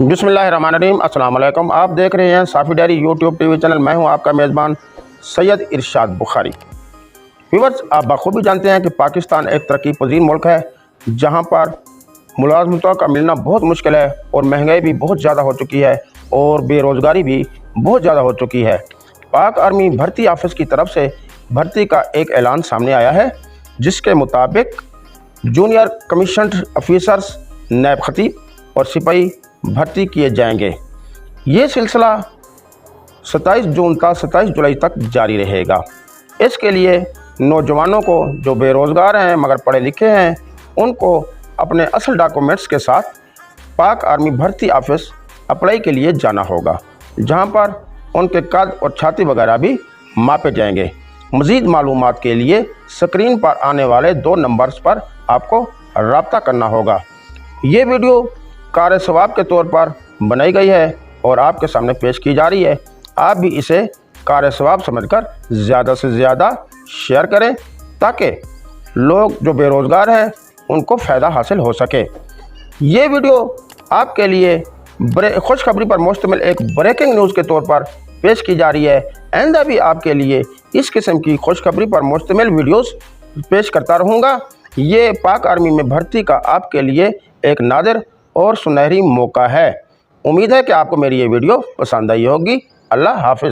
बिस्मिल्लाहिर्रहमानिर्रहीम। अस्सलाम वालेकुम। आप देख रहे हैं साफ़ी डायरी यूट्यूब टीवी चैनल। मैं हूं आपका मेज़बान सैयद इरशाद बुखारी। व्यूअर्स, आप बखूबी जानते हैं कि पाकिस्तान एक तरक्की पजीर मुल्क है जहां पर मुलाजमतों का मिलना बहुत मुश्किल है और महंगाई भी बहुत ज़्यादा हो चुकी है और बेरोज़गारी भी बहुत ज़्यादा हो चुकी है। पाक आर्मी भर्ती ऑफिस की तरफ से भर्ती का एक ऐलान सामने आया है जिसके मुताबिक जूनियर कमीशन्ड ऑफिसर्स, नायब खतीब और सिपाही भर्ती किए जाएंगे। ये सिलसिला 27 जून तक 27 जुलाई तक जारी रहेगा। इसके लिए नौजवानों को जो बेरोज़गार हैं मगर पढ़े लिखे हैं उनको अपने असल डॉक्यूमेंट्स के साथ पाक आर्मी भर्ती ऑफिस अप्लाई के लिए जाना होगा, जहां पर उनके कद और छाती वगैरह भी मापे जाएंगे। मज़ीद मालूमात के लिए स्क्रीन पर आने वाले 2 नंबर्स पर आपको रब्ता करना होगा। ये वीडियो कार सवाब के तौर पर बनाई गई है और आपके सामने पेश की जा रही है। आप भी इसे कार सवाब समझकर ज़्यादा से ज़्यादा शेयर करें ताकि लोग जो बेरोज़गार हैं उनको फ़ायदा हासिल हो सके। ये वीडियो आपके लिए खुशखबरी पर मुश्तमिल एक ब्रेकिंग न्यूज़ के तौर पर पेश की जा रही है। आइंदा भी आपके लिए इस किस्म की खुशखबरी पर मुश्तमिल वीडियोस पेश करता रहूँगा। ये पाक आर्मी में भर्ती का आपके लिए एक नादिर और सुनहरी मौका है। उम्मीद है कि आपको मेरी ये वीडियो पसंद आई होगी। अल्लाह हाफ़िज़।